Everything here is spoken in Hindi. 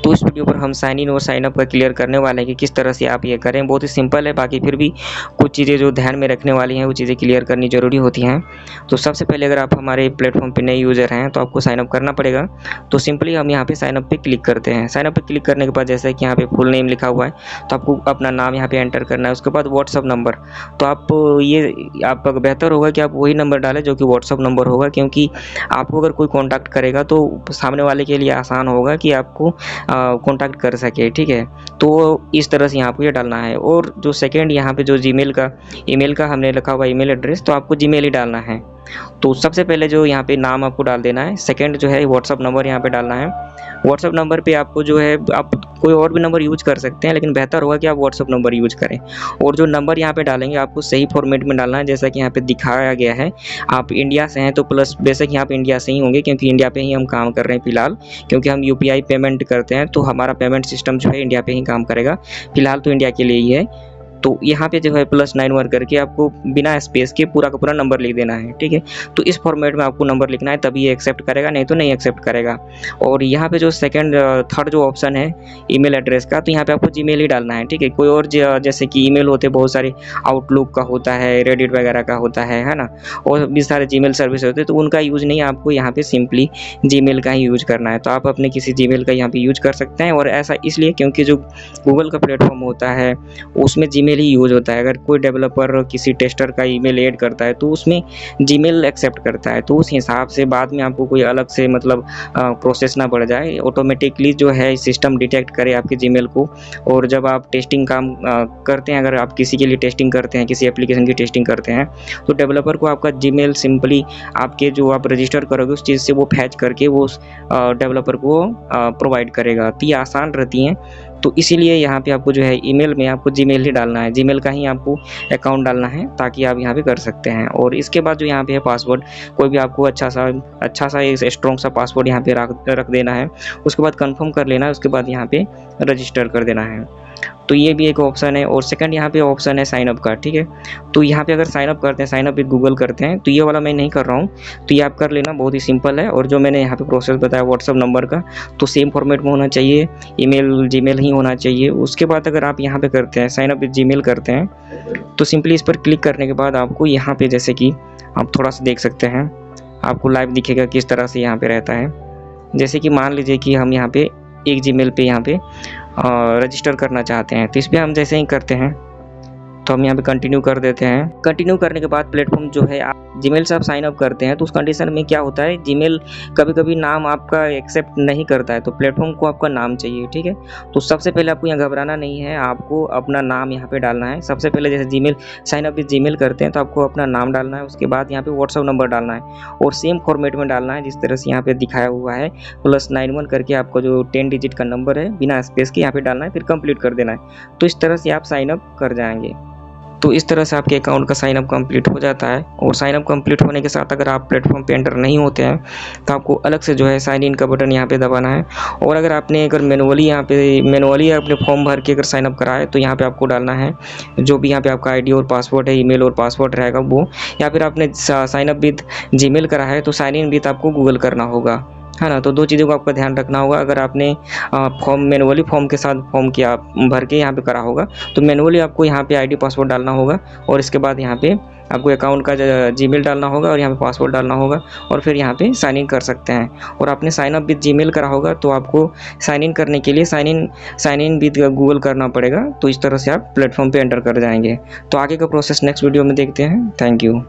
तो इस वीडियो पर हम साइन इन और साइन अप का क्लियर करने वाले हैं कि किस तरह से आप ये करें। बहुत ही सिंपल है, बाकी फिर भी कुछ चीज़ें जो ध्यान में रखने वाली हैं वो चीज़ें क्लियर करनी ज़रूरी होती हैं। तो सबसे पहले अगर आप हमारे प्लेटफॉर्म पे नए यूज़र हैं तो आपको साइन अप करना पड़ेगा। तो सिंपली हम यहाँ पे साइन अप पे क्लिक करते हैं। साइन अप पे क्लिक करने के बाद जैसे कि यहाँ पे फुल नेम लिखा हुआ है तो आपको अपना नाम यहाँ पे एंटर करना है। उसके बाद व्हाट्सअप नंबर, तो आप बेहतर होगा कि आप वही नंबर डालें जो कि व्हाट्सअप नंबर होगा, क्योंकि आपको अगर कोई कॉन्टैक्ट करेगा तो सामने वाले के लिए आसान होगा कि आपको कॉन्टैक्ट कर सके। ठीक है, तो इस तरह से यहाँ आपको ये डालना है। और जो सेकंड यहाँ पे जो ईमेल का हमने लिखा हुआ ईमेल एड्रेस, तो आपको जीमेल ही डालना है। तो सबसे पहले जो यहाँ पे नाम आपको डाल देना है। सेकंड जो है व्हाट्सअप नंबर यहाँ पे डालना है। व्हाट्सअप नंबर पे आपको जो है, आप कोई और भी नंबर यूज कर सकते हैं, लेकिन बेहतर होगा कि आप व्हाट्सअप नंबर यूज करें। और जो नंबर यहाँ पे डालेंगे आपको सही फॉर्मेट में डालना है, जैसा कि यहाँ पे दिखाया गया है। आप इंडिया से हैं तो प्लस, बेशक यहाँ पे इंडिया से ही होंगे क्योंकि इंडिया पे ही हम काम कर रहे हैं फिलहाल, क्योंकि हम यूपीआई पेमेंट करते हैं तो हमारा पेमेंट सिस्टम जो है इंडिया पे ही काम करेगा। फिलहाल तो इंडिया के लिए ही है। तो यहाँ पे जो है +91 करके आपको बिना स्पेस के पूरा का पूरा नंबर लिख देना है। ठीक है, तो इस फॉर्मेट में आपको नंबर लिखना है, तभी ये एक्सेप्ट करेगा, नहीं तो नहीं एक्सेप्ट करेगा। और यहाँ पे जो थर्ड जो ऑप्शन है ईमेल एड्रेस का, तो यहाँ पे आपको जीमेल ही डालना है। ठीक है, कोई और जैसे कि ईमेल होते बहुत सारे, आउटलुक का होता है, रेडिट वगैरह का होता है ना, और भी सारे जीमेल सर्विस होते हैं, तो उनका यूज़ नहीं, आपको यहाँ पे सिंपली जीमेल का ही यूज़ करना है। तो आप अपने किसी जीमेल का यहाँ पे यूज कर सकते हैं। और ऐसा इसलिए क्योंकि जो गूगल का प्लेटफॉर्म होता है उसमें जीमेल ही यूज होता है। अगर कोई डेवलपर किसी टेस्टर का ईमेल ऐड करता है तो उसमें जीमेल एक्सेप्ट करता है, तो उस हिसाब से बाद में आपको कोई अलग से मतलब प्रोसेस ना बढ़ जाए, ऑटोमेटिकली जो है सिस्टम डिटेक्ट करे आपके जीमेल को। और जब आप टेस्टिंग काम करते हैं, अगर आप किसी के लिए टेस्टिंग करते हैं, किसी एप्लीकेशन की टेस्टिंग करते हैं, तो डेवलपर को आपका जीमेल सिंपली आपके जो आप रजिस्टर करोगे उस चीज़ से वो फैच करके वो डेवलपर को प्रोवाइड करेगा। तो ये आसान रहती हैं। तो इसीलिए यहाँ पे आपको जो है ईमेल में आपको जीमेल ही डालना है, जीमेल का ही आपको अकाउंट डालना है, ताकि आप यहाँ पे कर सकते हैं। और इसके बाद जो यहाँ पे है पासवर्ड, कोई भी आपको अच्छा सा एक स्ट्रॉन्ग सा पासवर्ड यहाँ पे रख देना है। उसके बाद कंफर्म कर लेना है, उसके बाद यहाँ पे रजिस्टर कर देना है। तो ये भी एक ऑप्शन है। और सेकंड यहाँ पे ऑप्शन है साइन अप का। ठीक है, तो यहाँ पे अगर साइन अप करते हैं, साइन अप विद गूगल करते हैं, तो ये वाला मैं नहीं कर रहा हूँ, तो ये आप कर लेना, बहुत ही सिंपल है। और जो मैंने यहाँ पे प्रोसेस बताया व्हाट्सअप नंबर का, तो सेम फॉर्मेट में होना चाहिए, ईमेल जीमेल ही होना चाहिए। उसके बाद अगर आप यहाँ पे करते हैं साइन अप विद जीमेल करते हैं, तो सिंपली इस पर क्लिक करने के बाद आपको यहाँ पे, जैसे कि आप थोड़ा सा देख सकते हैं, आपको लाइव दिखेगा किस तरह से यहाँ पे रहता है। जैसे कि मान लीजिए कि हम यहाँ पे एक जीमेल पे यहाँ पे रजिस्टर करना चाहते हैं, तो इस पर हम जैसे ही करते हैं तो हम यहाँ पे कंटिन्यू कर देते हैं। कंटिन्यू करने के बाद प्लेटफॉर्म जो है, आप जीमेल से आप साइन अप करते हैं तो उस कंडीशन में क्या होता है, जीमेल कभी कभी नाम आपका एक्सेप्ट नहीं करता है, तो प्लेटफॉर्म को आपका नाम चाहिए। ठीक है, तो सबसे पहले आपको यहाँ घबराना नहीं है, आपको अपना नाम यहाँ पे डालना है। सबसे पहले जैसे Gmail sign up with Gmail करते हैं तो आपको अपना नाम डालना है, उसके बाद यहाँ पे व्हाट्सअप नंबर डालना है और सेम फॉर्मेट में डालना है जिस तरह से यहाँ पे दिखाया हुआ है, +91 करके आपका जो 10 डिजिट का नंबर है बिना स्पेस के यहाँ पे डालना है, फिर कंप्लीट कर देना है। तो इस तरह से आप साइन अप कर जाएंगे। तो इस तरह से आपके अकाउंट का साइन अप कंप्लीट हो जाता है। और साइन अप कंप्लीट होने के साथ अगर आप प्लेटफॉर्म पे एंटर नहीं होते हैं तो आपको अलग से जो है साइन इन का बटन यहाँ पे दबाना है। और अगर आपने मैनुअली अपने फॉर्म भर के अगर साइन अप करा है तो यहाँ पे आपको डालना है जो भी यहाँ पे आपका आईडी और पासवर्ड है, ईमेल और पासवर्ड रहेगा वो, या फिर आपने साइन अप विद जीमेल करा है तो साइन इन विद आपको गूगल करना होगा, है ना। तो दो चीज़ों को आपका ध्यान रखना होगा। अगर आपने मैनुअली फॉर्म के साथ फॉर्म किया भर के यहाँ पे करा होगा तो मैनुअली आपको यहाँ पे आईडी पासवर्ड डालना होगा, और इसके बाद यहाँ पे आपको अकाउंट का जीमेल डालना होगा और यहाँ पे पासवर्ड डालना होगा, और फिर यहाँ पे साइन इन कर सकते हैं। और आपने साइन अप विद जीमेल करा होगा तो आपको साइन इन करने के लिए साइन इन विद गूगल करना पड़ेगा। तो इस तरह से आप प्लेटफॉर्म पे एंटर कर जाएंगे। तो आगे का प्रोसेस नेक्स्ट वीडियो में देखते हैं। Thank you.